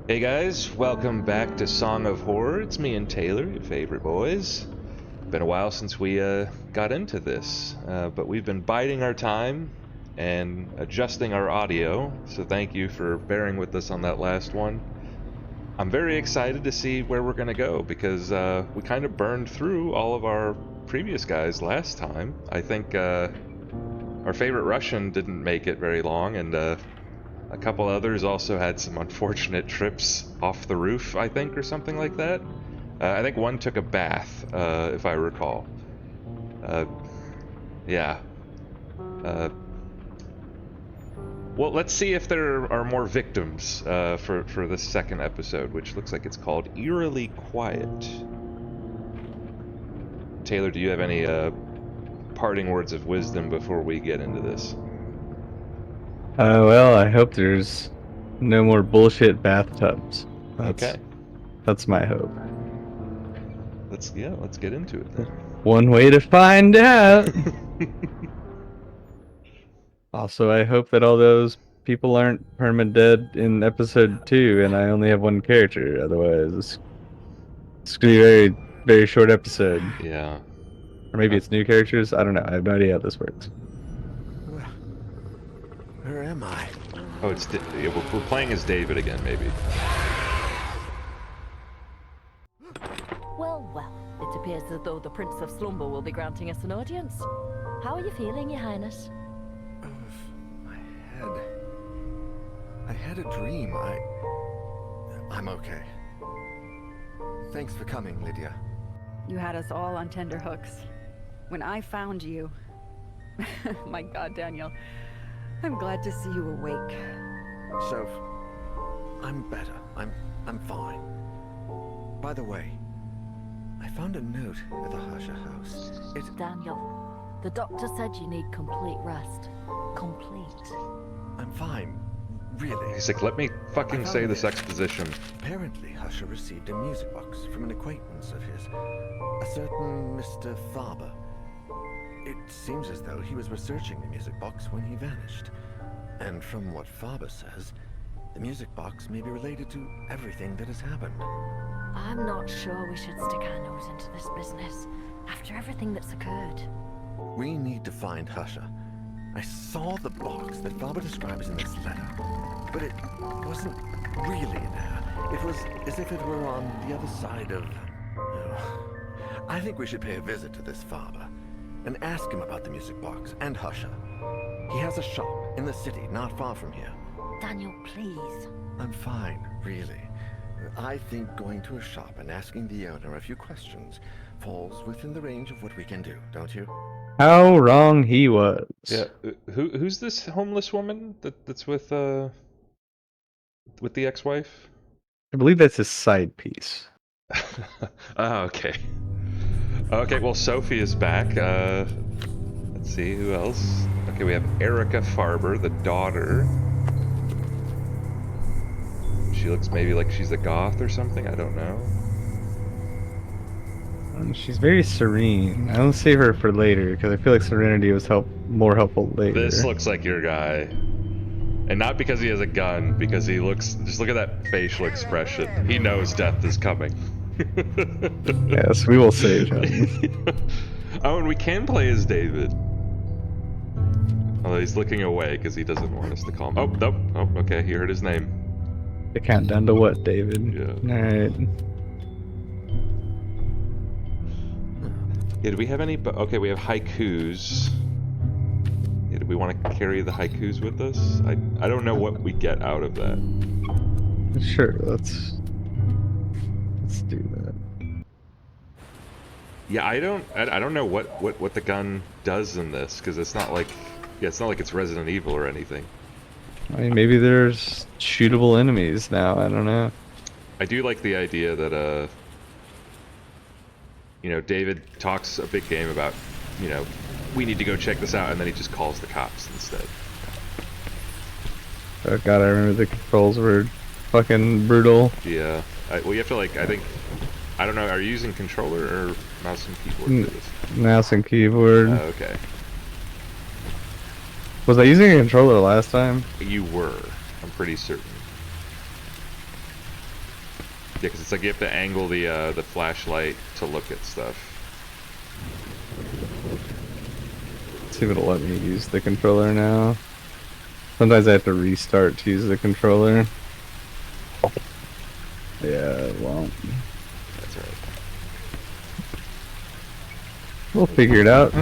Hey guys, welcome back to Song of Horror. It's me and Taylor, your favorite boys. Been a while since we got into this, but we've been biding our time and adjusting our audio, so thank you for bearing with us on that last one. I'm very excited to see where we're going to go because we kind of burned through all of our previous guys last time. I think our favorite Russian didn't make it very long, and a couple others also had some unfortunate trips off the roof, I think, or something like that. I think one took a bath, if I recall. Yeah. Well, let's see if there are more victims for this second episode, which looks like it's called Eerily Quiet. Taylor, do you have any parting words of wisdom before we get into this? Well, I hope there's no more bullshit bathtubs. Okay. That's my hope. Let's get into it then. One way to find out. Also, I hope that all those people aren't permanent dead in episode 2 and I only have one character. Otherwise, it's gonna be a very, very short episode. Yeah. Or maybe it's new characters. I don't know. I have no idea how this works. Where am I? Oh, we're playing as David again, maybe. Well, well, it appears as though the Prince of Slumber will be granting us an audience. How are you feeling, Your Highness? My head. I had a dream. I'm okay. Thanks for coming, Lydia. You had us all on tenterhooks. When I found you... My God, Daniel. I'm glad to see you awake. Soph, I'm better. I'm fine. By the way, I found a note at the Harsha house. Daniel, the doctor said you need complete rest. Complete. I'm fine. Really. He's like, let me fucking say this exposition. Apparently, Harsha received a music box from an acquaintance of his, a certain Mr. Faber. It seems as though he was researching the music box when he vanished. And from what Faber says, the music box may be related to everything that has happened. I'm not sure we should stick our nose into this business after everything that's occurred. We need to find Harsha. I saw the box that Faber describes in this letter, but it wasn't really in there. It was as if it were on the other side of... I think we should pay a visit to this Faber and ask him about the music box and Harsha. He has a shop in the city not far from here. Daniel, please. I'm fine, really. I think going to a shop and asking the owner a few questions falls within the range of what we can do, don't you? How wrong he was. Yeah, who's this homeless woman that's with the ex-wife? I believe that's his side piece. Oh, okay. Okay, well, Sophie is back. Let's see, who else? Okay, we have Erica Farber, the daughter. She looks maybe like she's a goth or something, I don't know. She's very serene. I don't save her for later because I feel like serenity was more helpful later. This looks like your guy. And not because he has a gun, because he looks... Just look at that facial expression. He knows death is coming. Yes, we will save him. Oh, and we can play as David. Although he's looking away because he doesn't want us to call him. Oh, nope. Oh, okay, he heard his name. The countdown to what, David? Yeah. Alright. Yeah, do we have any... Okay, we have haikus. Yeah, do we want to carry the haikus with us? I don't know what we get out of that. Sure, let's do that. Yeah, I don't know what the gun does in this, because it's not like... Yeah, it's not like it's Resident Evil or anything. I mean, maybe there's shootable enemies now, I don't know. I do like the idea that, you know, David talks a big game about, you know, we need to go check this out, and then he just calls the cops instead. Oh god, I remember the controls were fucking brutal. Yeah. Well, you have to, like, I think... I don't know, are you using controller or mouse and keyboard for this? Mouse and keyboard. Okay. Was I using a controller last time? You were. I'm pretty certain. because it's like you have to angle the flashlight to look at stuff. Let's see if it'll let me use the controller now. Sometimes I have to restart to use the controller. Yeah, it won't. That's right. We'll figure it out.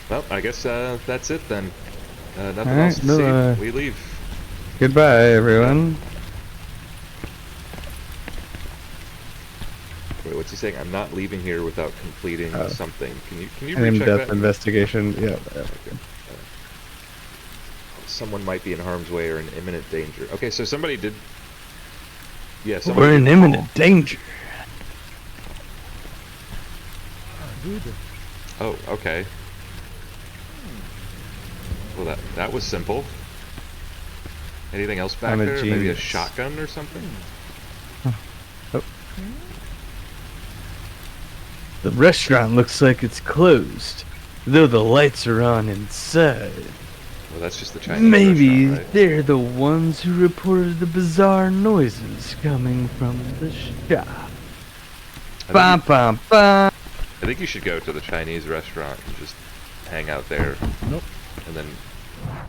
Well, I guess that's it then. Nothing All else right, to see. We leave. Goodbye, everyone. Wait, what's he saying? I'm not leaving here without completing something. Can you An recheck in-depth that? investigation. Yeah, okay. Someone might be in harm's way or in imminent danger. Okay, so somebody did. Yeah, We're in imminent danger. Oh, okay. Well, that was simple. Anything else back I'm a there? Maybe a genius. shotgun or something? Oh. The restaurant looks like it's closed, though the lights are on inside. Well, that's just the Chinese Maybe restaurant, right? they're the ones who reported the bizarre noises coming from the shop. Bum, bum, bum. I think you should go to the Chinese restaurant and just hang out there. Nope.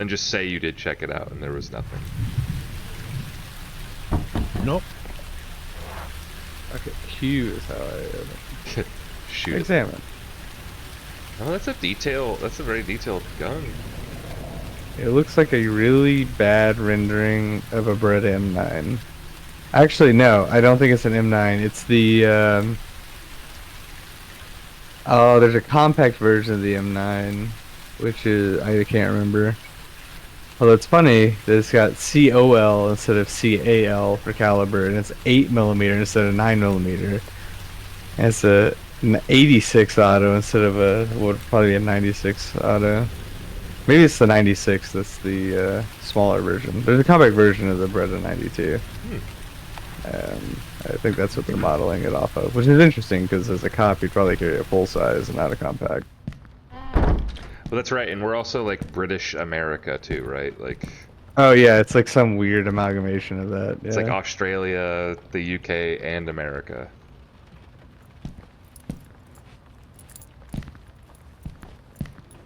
And just say you did check it out and there was nothing. Nope. Okay, Q is how I Shoot it. examine. Oh, that's a very detailed gun. It looks like a really bad rendering of a Bred M9. Actually, no, I don't think it's an M9. It's the, oh, there's a compact version of the M9, which is, I can't remember. Although it's funny that it's got COL instead of CAL for caliber, and it's 8mm instead of 9mm. And it's an 86 auto instead of what would probably be a 96 auto. Maybe it's the 96 that's the smaller version. There's a compact version of the Breda 92. I think that's what they're modeling it off of, which is interesting because as a cop you'd probably carry a full size and not a compact. Well, that's right, and we're also like British America too, right? Like, Oh yeah, it's like some weird amalgamation of that. it's Yeah. like Australia, the UK, and America.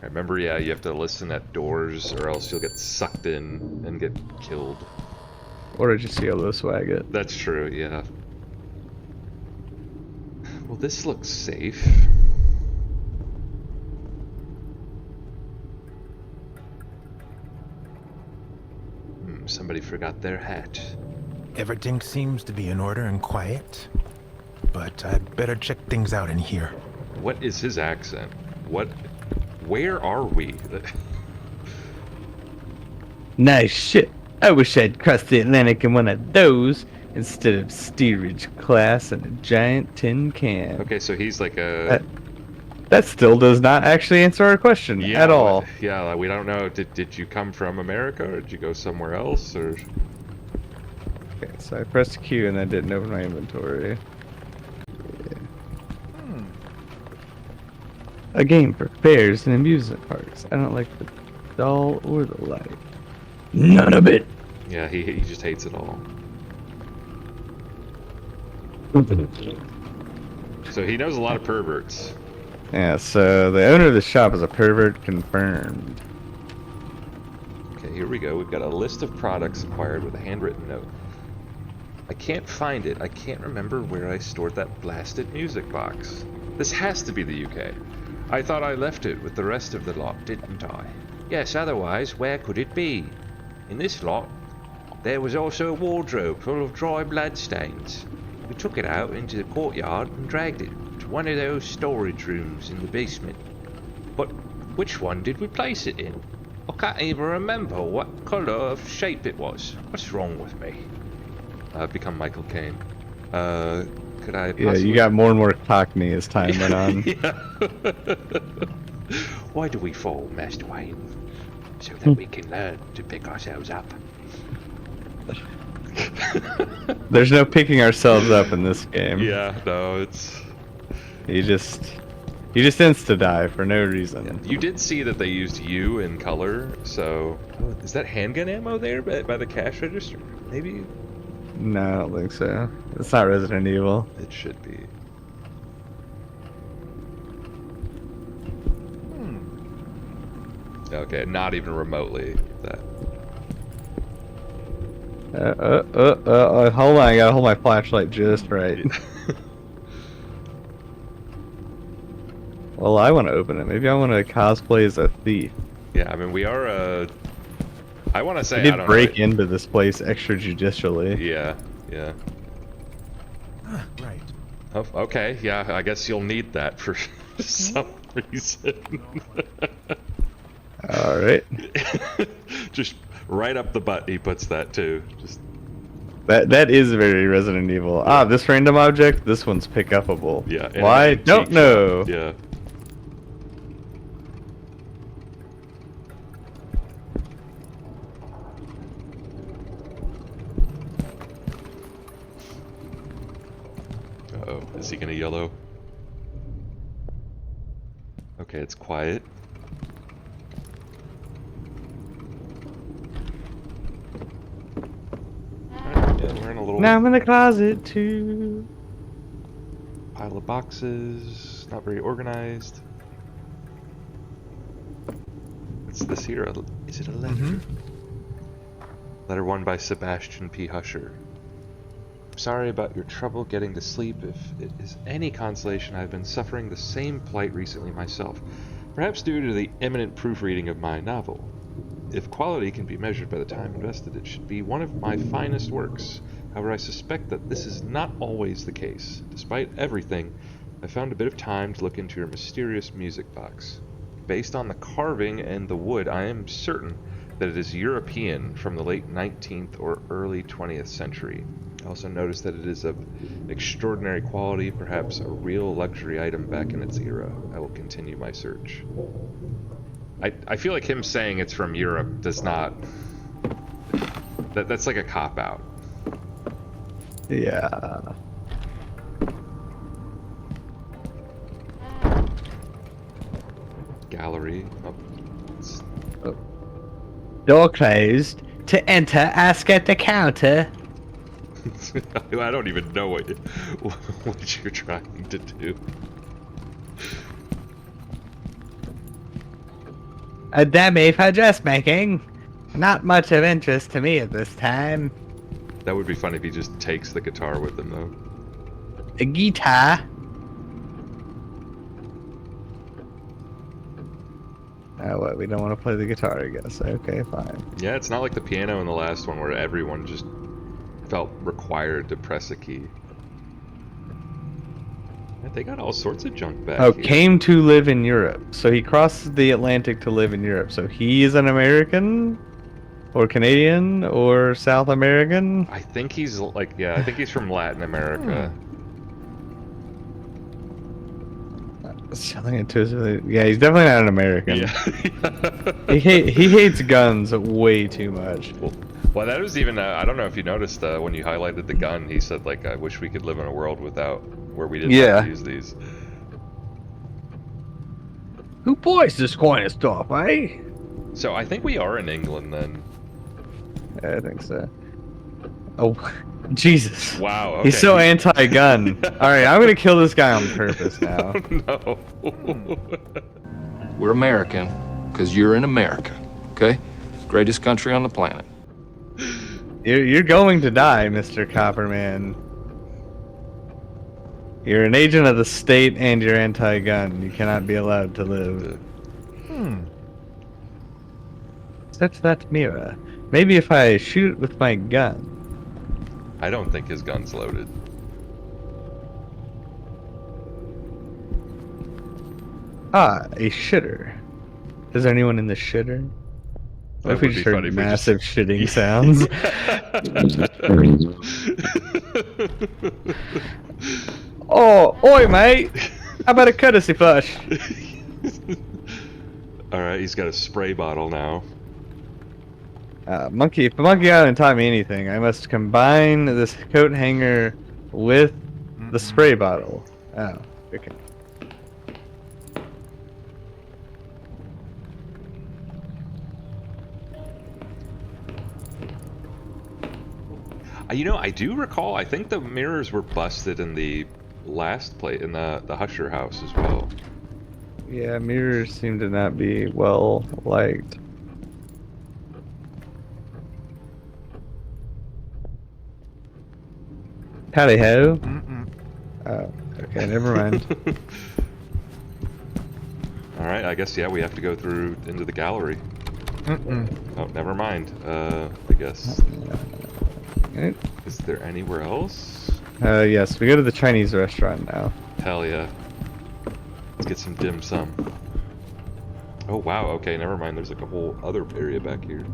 Remember, yeah, you have to listen at doors or else you'll get sucked in and get killed. Or did you see all those swag it? That's true, yeah. Well, this looks safe. Somebody forgot their hat. Everything seems to be in order and quiet, but I'd better check things out in here. What is his accent? Where are we? Nice shit. I wish I'd crossed the Atlantic in one of those instead of steerage class and a giant tin can. Okay, so he's like a... That still does not actually answer our question at all. Yeah, we don't know. Did you come from America or did you go somewhere else or? Okay, so I pressed Q and I didn't open my inventory. Yeah. A game for fairs and amusement parks. I don't like the doll or the light. None of it. Yeah, he just hates it all. So he knows a lot of perverts. Yeah, so the owner of the shop is a pervert confirmed. Okay, here we go. We've got a list of products acquired with a handwritten note. I can't find it. I can't remember where I stored that blasted music box. This has to be the UK. I thought I left it with the rest of the lot, didn't I? Yes, otherwise, where could it be? In this lot, there was also a wardrobe full of dry blood stains. We took it out into the courtyard and dragged it to one of those storage rooms in the basement. But which one did we place it in? I can't even remember what colour of shape it was. What's wrong with me? I've become Michael Caine. Could I possibly... Yeah, you got more and more cockney as time went on. Yeah. Why do we fall, Master Wayne? So that we can learn to pick ourselves up. There's no picking ourselves up in this game. Yeah, no, it's... You just insta-die for no reason. You did see that they used you in color, so... Oh, is that handgun ammo there by the cash register? Maybe? No, I don't think so. It's not Resident Evil. It should be. Okay, not even remotely that. Hold on, I gotta hold my flashlight just right. Well, I want to open it. Maybe I want to cosplay as a thief. Yeah, I mean, we are, I want to say, We I did don't break know. into this place extrajudicially. Yeah, yeah. Ah, right. Oh, okay, yeah, I guess you'll need that for some reason. Alright. Just right up the butt he puts that too. Just That is very Resident Evil. Ah, this random object, this one's pick-upable. yeah. and Why? an Don't antique know. shop, Yeah. Uh-oh, is he gonna yellow? Okay, it's quiet. Alright, yeah, we're in a little Now I'm in the closet too. pile of boxes, not very organized. What's this here? Is it a letter? Letter 1 by Sebastian P. Husher. Sorry about your trouble getting to sleep. If it is any consolation, I've been suffering the same plight recently myself, perhaps due to the imminent proofreading of my novel. If quality can be measured by the time invested, it should be one of my finest works. However, I suspect that this is not always the case. Despite everything, I found a bit of time to look into your mysterious music box. Based on the carving and the wood, I am certain that it is European from the late 19th or early 20th century. I also noticed that it is of extraordinary quality, perhaps a real luxury item back in its era. I will continue my search. I feel like him saying it's from Europe does not... That's like a cop-out. Yeah. Gallery. Oh. Door closed. To enter, ask at the counter. I don't even know what you're trying to do. A dummy for dressmaking. Not much of interest to me at this time. That would be funny if he just takes the guitar with him, though. A guitar. Oh, what? We don't want to play the guitar, I guess. Okay, fine. Yeah, it's not like the piano in the last one where everyone just felt required to press a key. They got all sorts of junk back Oh, here. came to live in Europe. So he crossed the Atlantic to live in Europe. So he is an American? Or Canadian? Or South American? I think he's like, yeah, I think he's from Latin America. Selling it to his... Yeah, he's definitely not an American. Yeah. He hates guns way too much. Well, that was even, I don't know if you noticed when you highlighted the gun, he said, like, I wish we could live in a world where we didn't have to use these. Who buys this kind of stuff, eh? So I think we are in England then. Yeah, I think so. Oh, Jesus. Wow, okay. He's so anti-gun. Alright, I'm gonna kill this guy on purpose now. No. We're American, because you're in America, okay? Greatest country on the planet. You're going to die, Mr. Copperman. You're an agent of the state and you're anti-gun. You cannot be allowed to live. Touch that mirror. Maybe if I shoot it with my gun. I don't think his gun's loaded. Ah, a shitter. Is there anyone in the shitter? What if we just heard massive shitting sounds? Oh, oi, mate! How about a courtesy flush? Alright, he's got a spray bottle now. Monkey, if the Monkey Island taught me anything, I must combine this coat hanger with the spray bottle. Oh, okay. You know, I do recall. I think the mirrors were busted in the last plate in the Husher house as well. Yeah, mirrors seem to not be well liked. Howdy ho. Oh, okay, never mind. All right, I guess yeah, we have to go through into the gallery. Oh, never mind. I guess. Is there anywhere else? Yes, we go to the Chinese restaurant now. Hell yeah. Let's get some dim sum. Oh wow, okay, never mind. There's like a whole other area back here.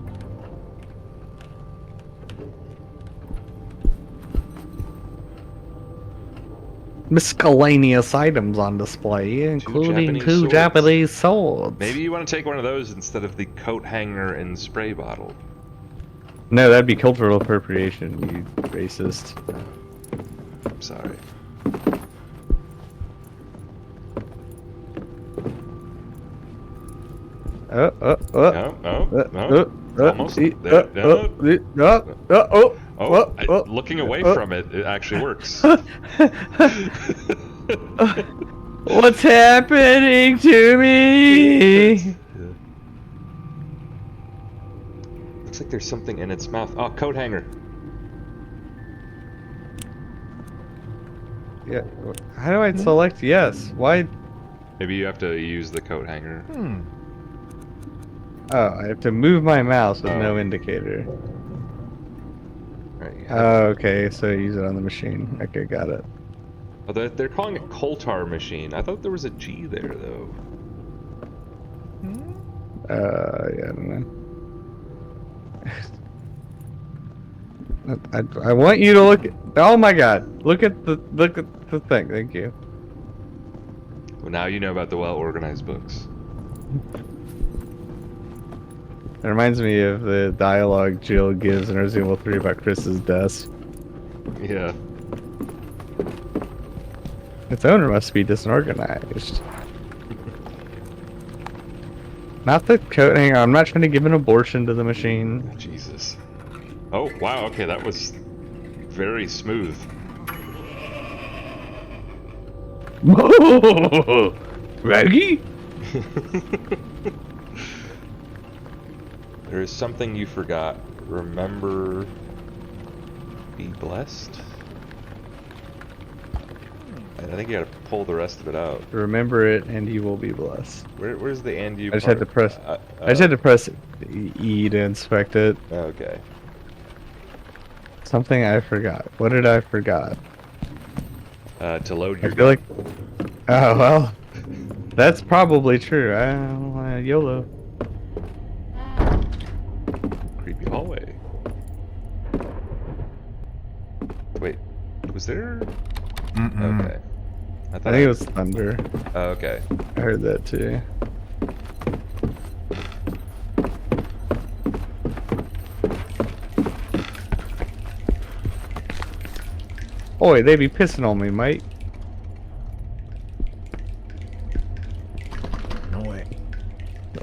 Miscellaneous items on display, including two Japanese swords. Maybe you want to take one of those instead of the coat hanger and spray bottle. No, that'd be cultural appropriation, you racist. I'm sorry. Almost. Looking away from it, it actually works. What's happening to me? Looks like there's something in its mouth. Oh, coat hanger. Yeah. How do I select yes? Why? Maybe you have to use the coat hanger. Oh, I have to move my mouse with no indicator. Right, Oh, okay, so use it on the machine. Okay, got it. Oh, they're calling it Coltar machine. I thought there was a G there, though. Yeah, I don't know. I want you to look at, oh my god, look at the thing. Thank you. Well, now you know about the well-organized books. It reminds me of the dialogue Jill gives in Resident Evil 3 about Chris's desk. Yeah. Its owner must be disorganized. Not the coat hanger. I'm not trying to give an abortion to the machine. Jesus. Oh, wow, okay, that was very smooth. Raggy? There is something you forgot. Remember, be blessed? I think you gotta pull the rest of it out. Remember it and you will be blessed. Where's the and you I just had to press I just had to press E to inspect it. Okay. Something I forgot. What did I forgot? To load your I feel like oh well. That's probably true. YOLO. Creepy hallway. Wait, was there? Okay. I think it was thunder. Oh, okay. I heard that too. Oi, they be pissing on me, mate. No way.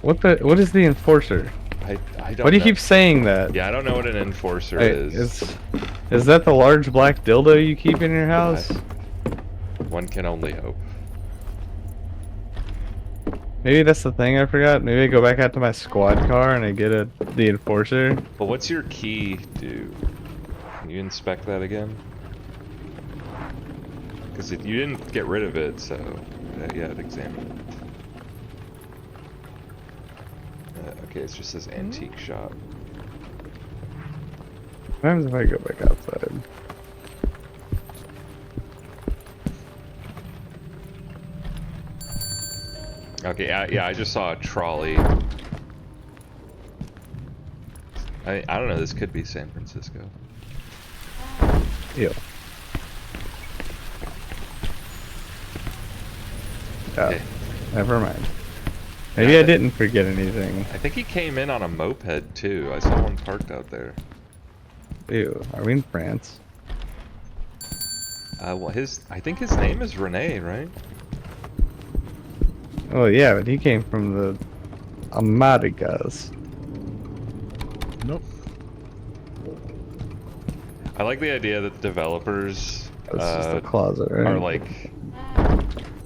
What is the enforcer? I don't Why do you know. keep saying that? Yeah, I don't know what an enforcer Hey, is. Is that the large black dildo you keep in your house? One can only hope. Maybe that's the thing I forgot. Maybe I go back out to my squad car and I get the enforcer. But what's your key do? Can you inspect that again? Because you didn't get rid of it, so yeah, examine it. Okay, it just says antique shop. What happens if I go back outside? Okay, yeah, I just saw a trolley. I don't know, this could be San Francisco. Ew. Oh, Okay. never mind. Maybe I didn't forget anything. I think he came in on a moped too. I saw one parked out there. Ew, are we in France? Well, I think his name is Rene, right? Oh yeah, but he came from the Americas. Nope. I like the idea that developers That's just a closet, right? are like,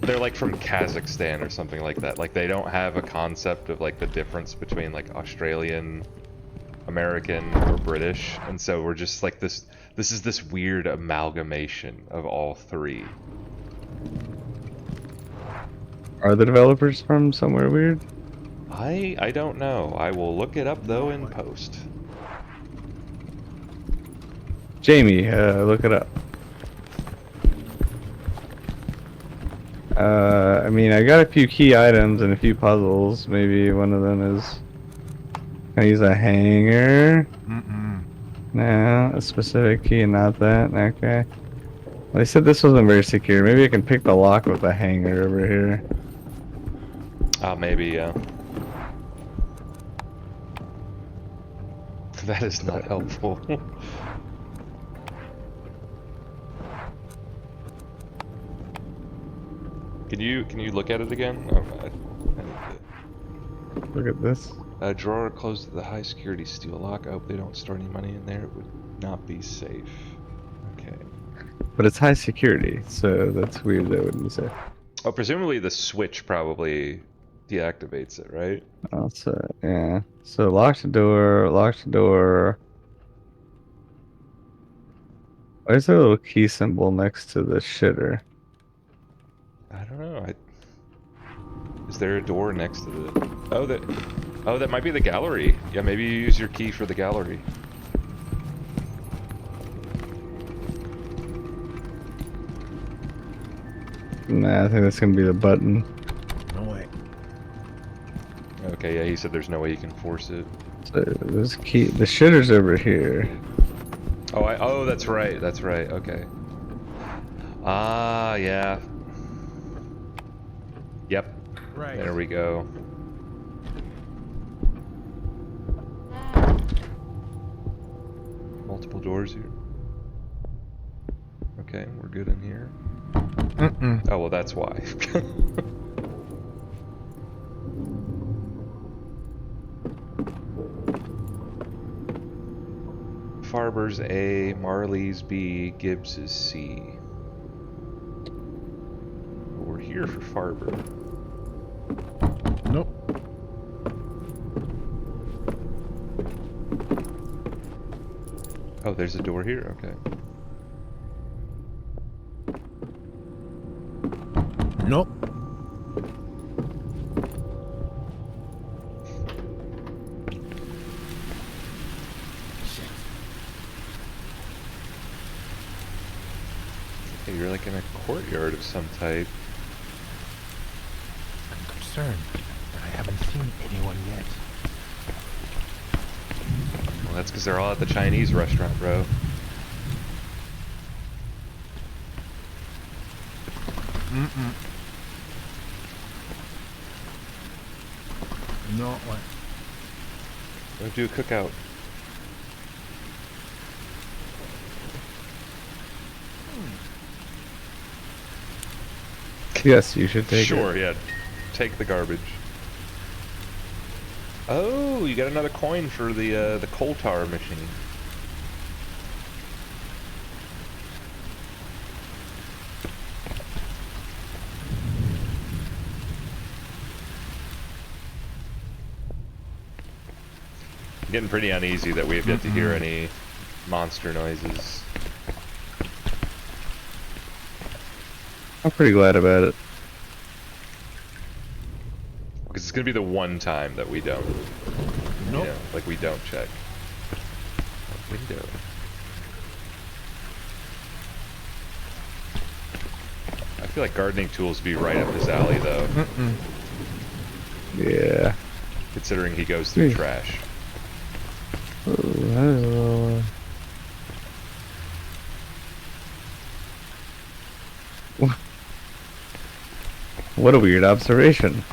they're like from Kazakhstan or something like that. Like they don't have a concept of like the difference between like Australian, American, or British, and so we're just like this. This is this weird amalgamation of all three. Are the developers from somewhere weird? I don't know. I will look it up though in post. Jamie, look it up. I mean, I got a few key items and a few puzzles. Maybe one of them is... Can I use a hanger? No, a specific key and not that. Okay. Well, they said this wasn't very secure. Maybe I can pick the lock with the hanger over here. Maybe, yeah. That is not helpful. Can you look at it again? Oh, I need to... Look at this. A drawer closed with a high security steel lock. I hope they don't store any money in there. It would not be safe. Okay. But it's high security, so that's weird that wouldn't be safe. Oh, presumably the switch probably deactivates it, right? Oh, so, yeah. So lock the door, lock the door. Why is there a little key symbol next to the shitter? I don't know. Is there a door next to the... Oh, that might be the gallery. Yeah, maybe you use your key for the gallery. Nah, I think that's gonna be the button. No way. Okay, yeah, he said there's no way you can force it. So this key, the shitter's over here. Oh, that's right. That's right. Okay. Ah, yeah. Yep. Right. There we go. Multiple doors here. Okay, we're good in here. Oh, well, that's why. Farber's A, Marley's B, Gibbs is C. We're here for Farber. Nope. Oh, there's a door here? Okay. Nope. Hey, you're like in a courtyard of some type. I'm concerned that I haven't seen anyone yet. Well, that's because they're all at the Chinese restaurant, bro. No, what? Go do a cookout. Yes, you should take it. Sure, yeah. Take the garbage. Oh, you got another coin for the coal tar machine. Getting pretty uneasy that we have yet to hear any monster noises. I'm pretty glad about it. Because it's gonna be the one time that we don't. Nope. You know, like we don't check. Window. I feel like gardening tools would be right up his alley though. Yeah. Considering he goes through trash. Oh, what a weird observation.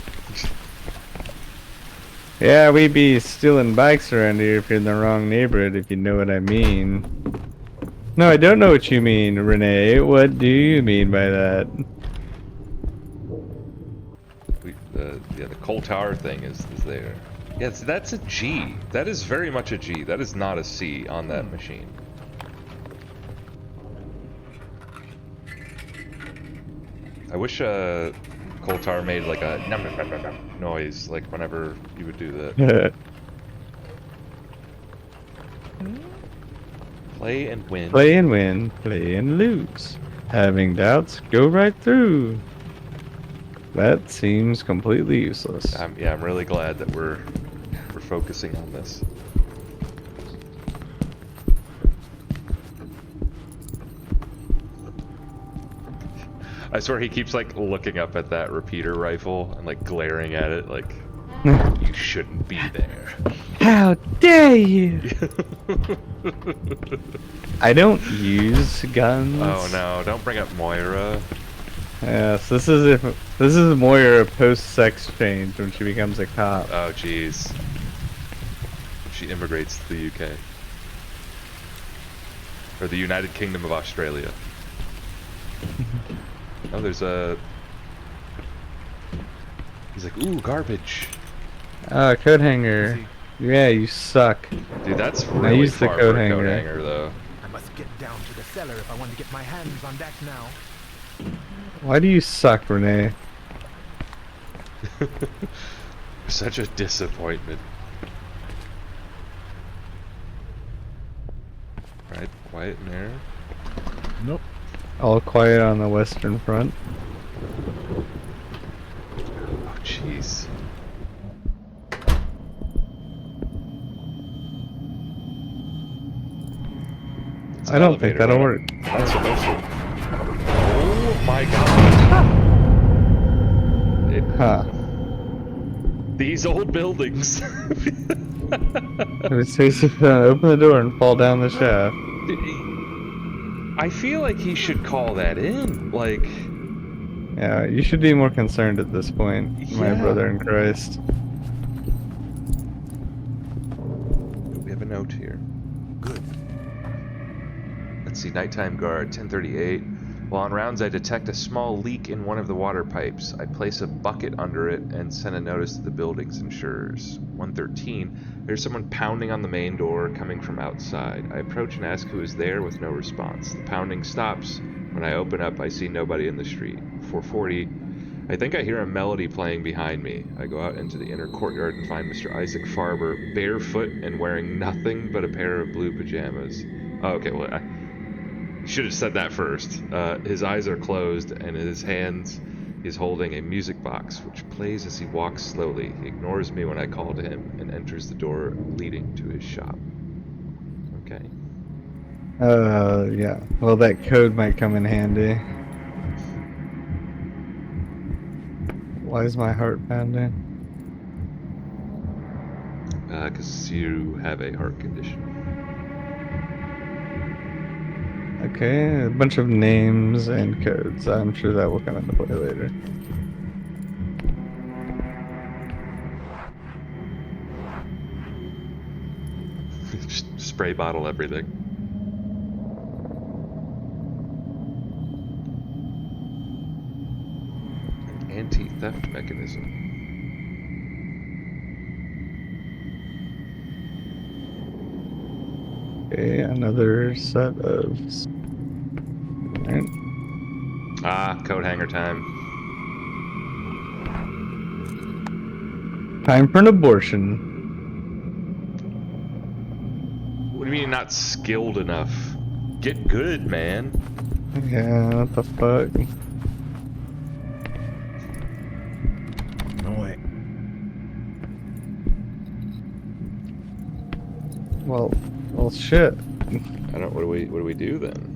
Yeah, we be stealing bikes around here if you're in the wrong neighborhood, if you know what I mean. No, I don't know what you mean, Renee. What do you mean by that? The coal tower thing is there. Yes, that's a G. That is very much a G. That is not a C on that machine. I wish Coltar made like a num num num num num noise, like whenever you would do that. Play and win. Play and win, play and lose. Having doubts, go right through. That seems completely useless. Yeah, I'm really glad that we're focusing on this. I swear he keeps like looking up at that repeater rifle and like glaring at it like you shouldn't be there. How dare you! I don't use guns. Oh no, don't bring up Moira. Yes, this is Moira post-sex change when she becomes a cop. Oh jeez. She immigrates to the UK. Or the United Kingdom of Australia. Oh, there's a... He's like, ooh, garbage. Coat hanger. Yeah, you suck. Dude, that's really use the far coat for a hanger. coat hanger, though. I must get down to the cellar if I want to get my hands on that now. Why do you suck, Renee? Such a disappointment. Right, quiet in there. Nope. All quiet on the Western Front. Oh, jeez. I don't think that'll work. That's supposed to. Oh my god. Huh. These old buildings. Open the door and fall down the shaft. I feel like he should call that in. Like, Yeah, you should be more concerned at this point, my Yeah. brother in Christ. we have a note here. Good. Let's see, nighttime guard, 10:38. While on rounds, I detect a small leak in one of the water pipes. I place a bucket under it and send a notice to the building's insurers. 1:13. There's someone pounding on the main door coming from outside. I approach and ask who is there with no response. The pounding stops. When I open up, I see nobody in the street. 4:40. I think I hear a melody playing behind me. I go out into the inner courtyard and find Mr. Isaac Farber barefoot and wearing nothing but a pair of blue pajamas. Oh, okay, well, I should have said that first. His eyes are closed, and in his hands he's holding a music box, which plays as he walks slowly. He ignores me when I call to him and enters the door leading to his shop. Okay. Yeah. Well, that code might come in handy. Why is my heart pounding? Because you have a heart condition. Okay, a bunch of names and codes. I'm sure that will come into play later. Just spray bottle everything. An anti-theft mechanism. Okay, another set of... Alright. Ah, coat hanger time. Time for an abortion. What do you mean not skilled enough? Get good, man. Yeah, what the fuck? No way. Well, shit. I don't. What do we do then?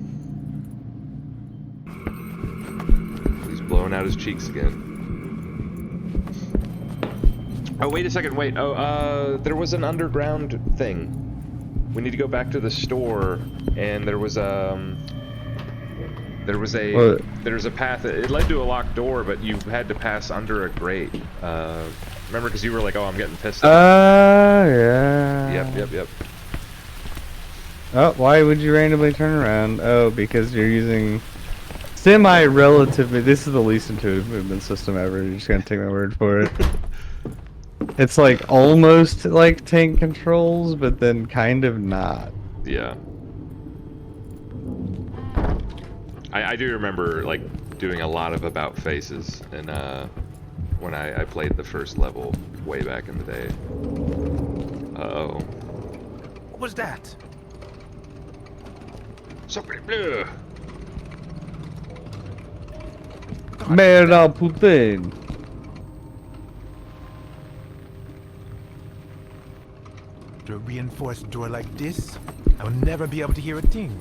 He's blowing out his cheeks again. Oh, wait a second. Wait. Oh, there was an underground thing. We need to go back to the store, and there was a path. It led to a locked door, but you had to pass under a grate. Remember, because you were like, "Oh, I'm getting pissed off." Yeah. Yep. Oh, why would you randomly turn around? Oh, because you're using semi-relatively... This is the least intuitive movement system ever. You're just gonna take my word for it. It's like almost like tank controls, but then kind of not. Yeah. I do remember, like, doing a lot of about faces, and when I played the first level way back in the day. Uh-oh. What was that? Sacre bleu! Merda Putin. Through a reinforced door like this, I will never be able to hear a thing.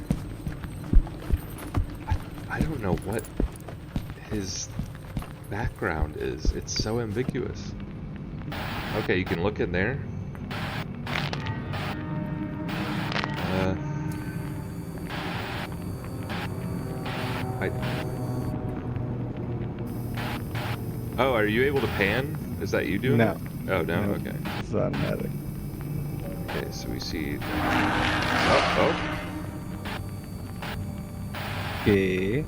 I don't know what his background is. It's so ambiguous. Okay, you can look in there. Oh, are you able to pan? Is that you doing No. it? Oh, no? No. Okay. It's automatic. Okay, so we see... Oh, Okay.